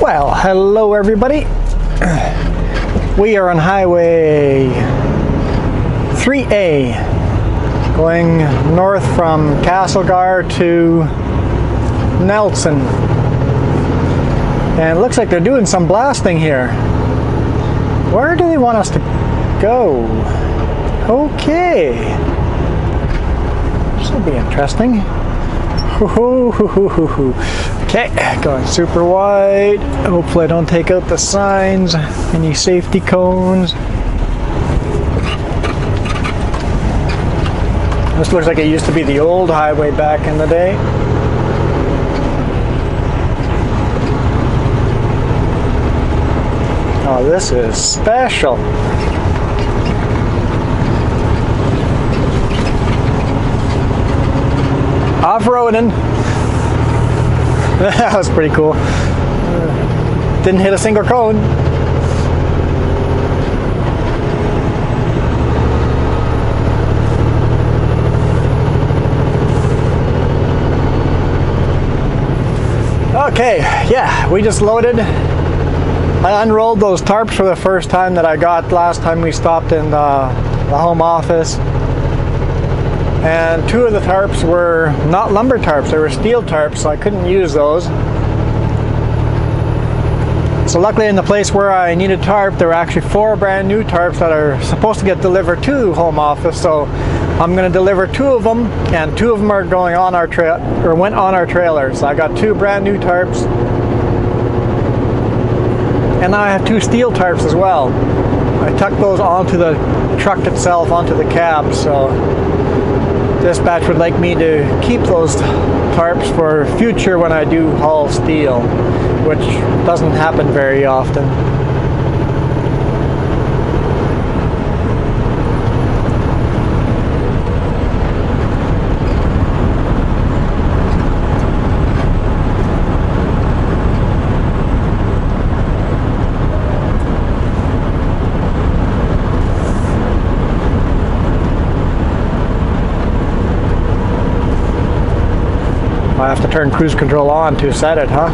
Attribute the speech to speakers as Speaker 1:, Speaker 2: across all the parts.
Speaker 1: Well, hello everybody. We are on Highway 3A going north from Castlegar to Nelson. And it looks like they're doing some blasting here. Where do they want us to go? Okay. This will be interesting. Okay, going super wide. Hopefully I don't take out the signs, any safety cones. This looks like it used to be the old highway back in the day. Oh, this is special. Off-roading. That was pretty cool. Didn't hit a single cone. Okay, yeah, we just loaded. I unrolled those tarps for the first time that I got last time we stopped in the home office. And two of the tarps were not lumber tarps, they were steel tarps, so I couldn't use those. So luckily in the place where I needed tarp, there were actually 4 brand new tarps that are supposed to get delivered to home office. So I'm going to deliver 2 of them, and 2 of them are going on our went on our trailer. So I got 2 brand new tarps. And now I have 2 steel tarps as well. I tucked those onto the truck itself, onto the cab, so dispatch would like me to keep those tarps for future when I do haul steel, which doesn't happen very often. I have to turn cruise control on to set it, huh?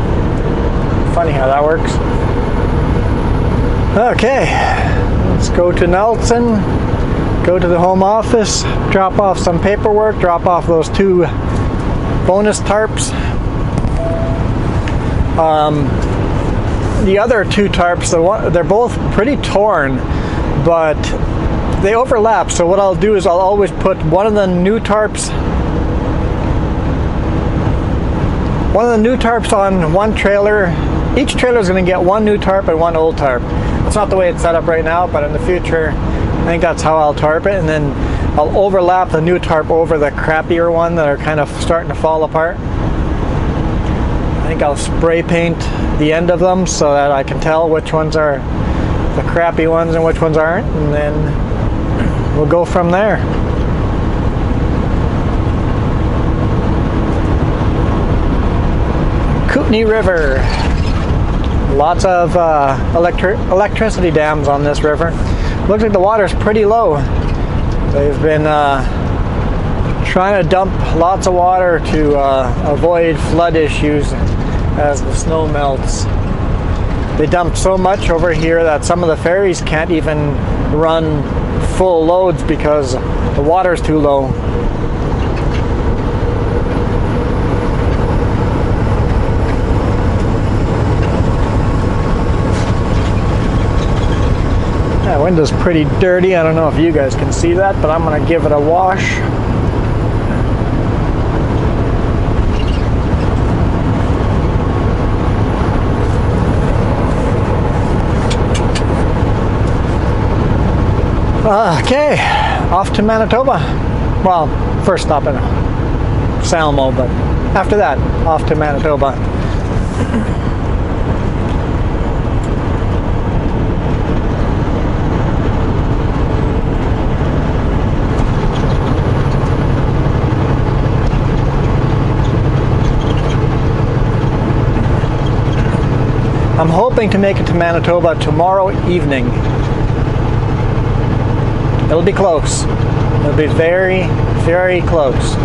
Speaker 1: Funny how that works. Okay, let's go to Nelson, go to the home office, drop off some paperwork, drop off those 2 bonus tarps. The other 2 tarps, they're both pretty torn, but they overlap. So what I'll do is I'll always put one of the new tarps on one trailer. Each trailer is going to get 1 new tarp and 1 old tarp. That's not the way it's set up right now, but in the future, I think that's how I'll tarp it. And then I'll overlap the new tarp over the crappier one that are kind of starting to fall apart. I think I'll spray paint the end of them so that I can tell which ones are the crappy ones and which ones aren't. And then we'll go from there. Kootenai River. Lots of electricity dams on this river. Looks like the water's pretty low. They've been trying to dump lots of water to avoid flood issues as the snow melts. They dumped so much over here that some of the ferries can't even run full loads because the water's too low. That window's pretty dirty. I don't know if you guys can see that, but I'm going to give it a wash. Okay, off to Manitoba. Well, first stop in Salmo, but after that, off to Manitoba. I'm hoping to make it to Manitoba tomorrow evening. It'll be close. It'll be very, very close.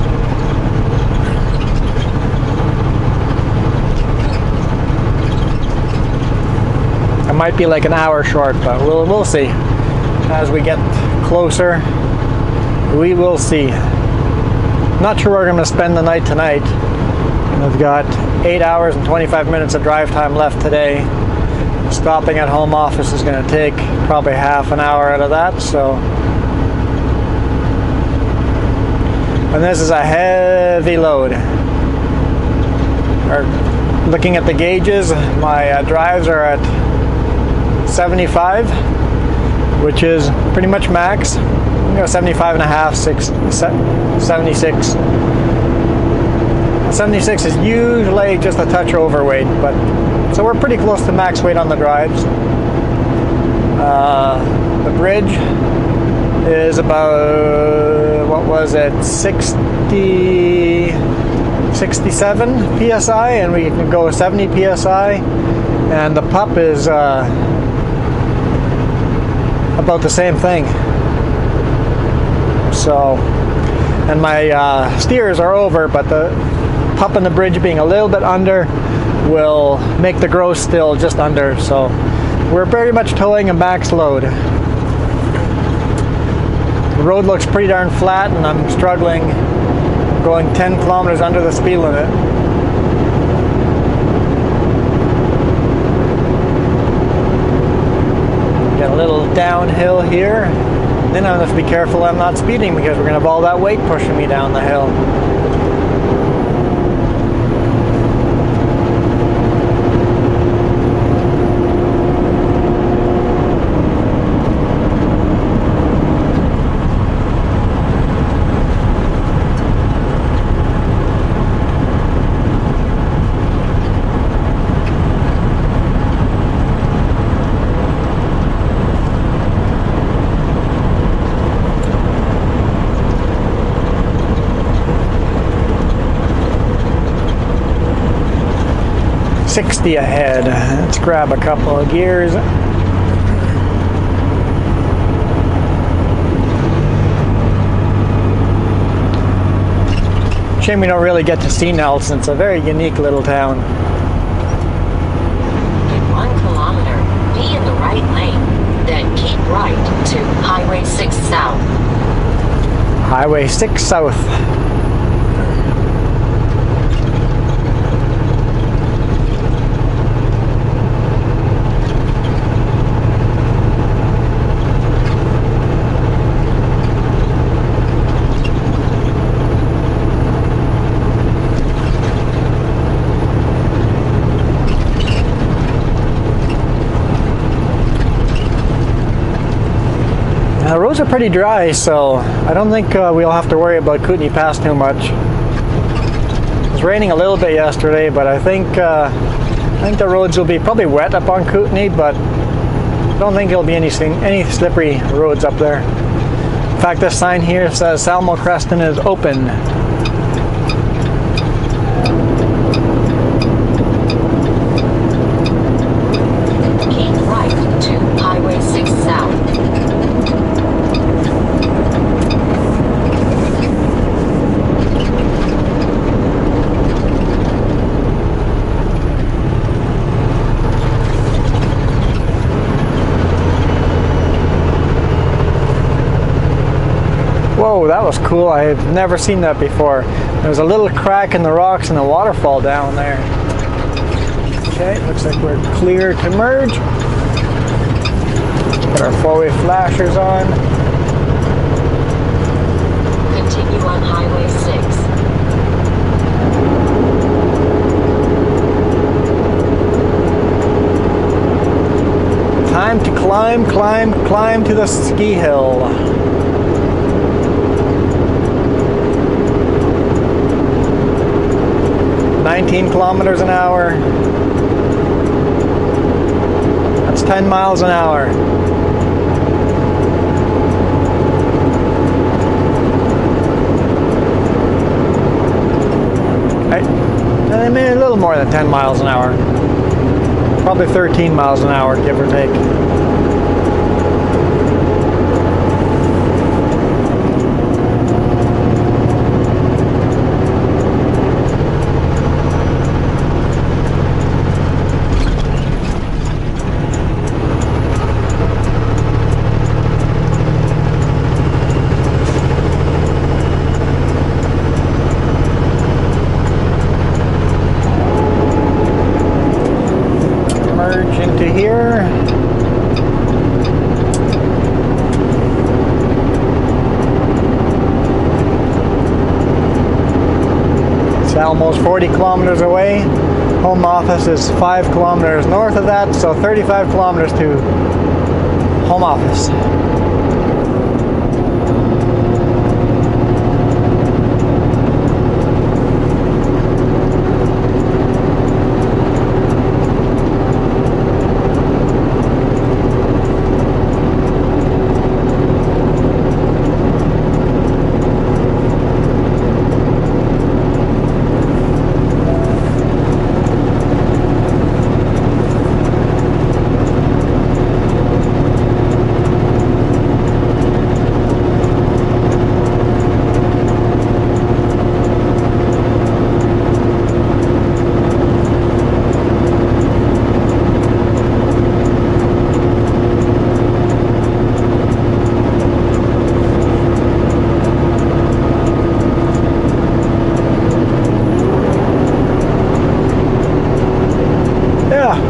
Speaker 1: might be like an hour short, but we'll see. As we get closer, we will see. Not sure where we're going to spend the night tonight. We've got 8 hours and 25 minutes of drive time left today. Stopping at home office is going to take probably half an hour out of that, so. And this is a heavy load. Looking at the gauges, my drives are at 75, which is pretty much max. 75 and a half, 76. 76 is usually just a touch overweight, but so we're pretty close to max weight on the drives. The bridge is about, what was it, 67 psi, and we can go 70 psi, and the pup is about the same thing. So, and my steers are over, but the pup and the bridge being a little bit under will make the gross still just under, so we're very much towing a max load. The road looks pretty darn flat, and I'm struggling going 10 kilometers under the speed limit. Got a little downhill here. Then I have to be careful I'm not speeding, because we're going to have all that weight pushing me down the hill. Ahead. Let's grab a couple of gears. Shame we don't really get to see Nelson. It's a very unique little town.
Speaker 2: In 1 kilometer, be in the right lane, then keep right to Highway 6 South.
Speaker 1: Highway 6 South. The roads are pretty dry, so I don't think we'll have to worry about Kootenay Pass too much. It was raining a little bit yesterday, but I think the roads will be probably wet up on Kootenay, but I don't think there'll be any slippery roads up there. In fact, this sign here says Salmo Creston is open.
Speaker 2: Keep right to Highway 6 South.
Speaker 1: Whoa, that was cool. I had never seen that before. There was a little crack in the rocks and a waterfall down there. Okay, looks like we're clear to merge. Put our four-way flashers on.
Speaker 2: Continue on Highway 6.
Speaker 1: Time to climb to the ski hill. "19 kilometers an hour. That's 10 miles an hour. Maybe a little more than 10 miles an hour. Probably 13 miles an hour, give or take. here. It's almost 40 kilometers away. Home office is 5 kilometers north of that, so 35 kilometers to home office.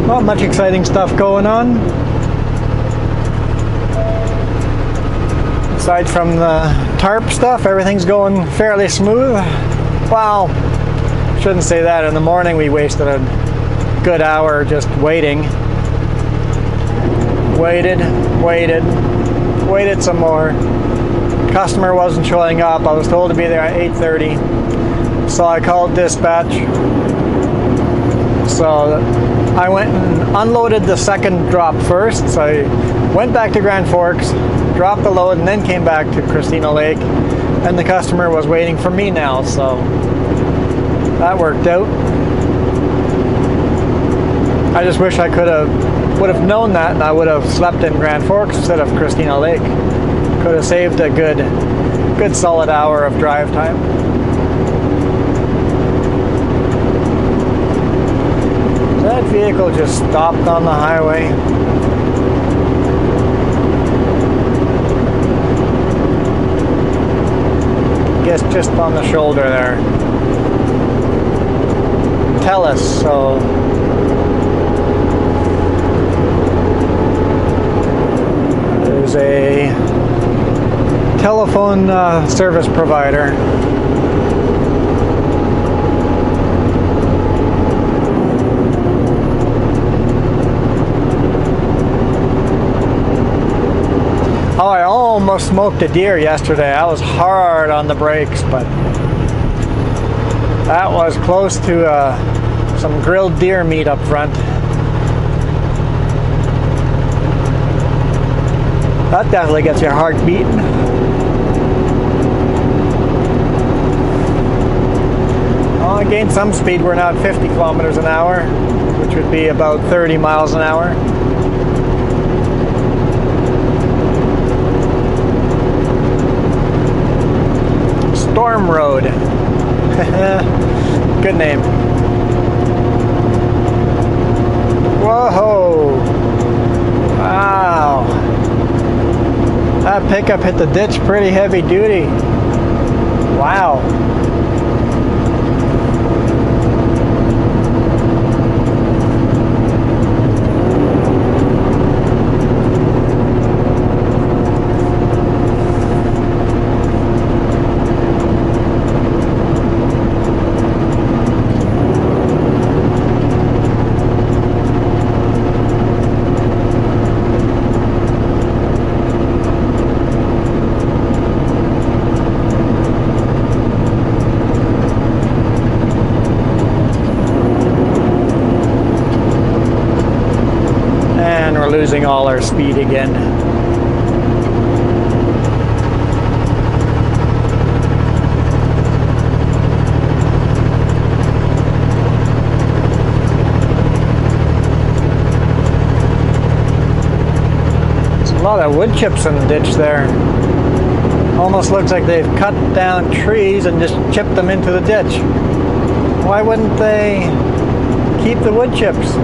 Speaker 1: Not much exciting stuff going on. Aside from the tarp stuff, everything's going fairly smooth. Well, shouldn't say that. In the morning we wasted a good hour just waiting. Waited some more. Customer wasn't showing up. I was told to be there at 8:30. So I called dispatch. So I went and unloaded the second drop first. So I went back to Grand Forks, dropped the load, and then came back to Christina Lake. And the customer was waiting for me now, so that worked out. I just wish I would have known that, and I would have slept in Grand Forks instead of Christina Lake. Could have saved a good solid hour of drive time. That vehicle just stopped on the highway. Guess just on the shoulder there. Telus, so there's a telephone service provider. Oh, I almost smoked a deer yesterday. I was hard on the brakes, but that was close to some grilled deer meat up front. That definitely gets your heart beating. Well, I gained some speed. We're now at 50 kilometers an hour, which would be about 30 miles an hour. Storm Road. Good name. Whoa. Wow. That pickup hit the ditch pretty heavy duty. Wow. Losing all our speed again. There's a lot of wood chips in the ditch there. Almost looks like they've cut down trees and just chipped them into the ditch. Why wouldn't they keep the wood chips?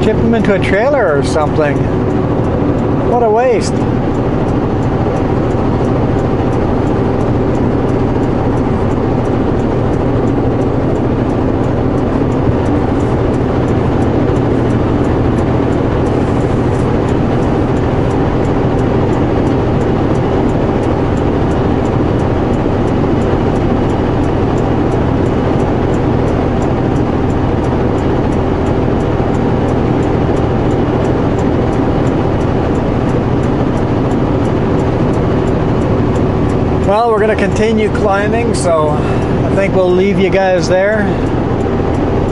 Speaker 1: Chip them into a trailer or something. What a waste. we're going to continue climbing, so I think we'll leave you guys there.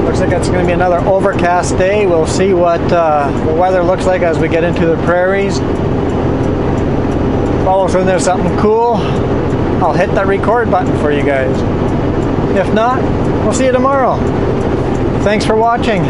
Speaker 1: Looks like it's going to be another overcast day. We'll see what the weather looks like as we get into the prairies. If all of a sudden there's something cool, I'll hit that record button for you guys. If not, we'll see you tomorrow. Thanks for watching.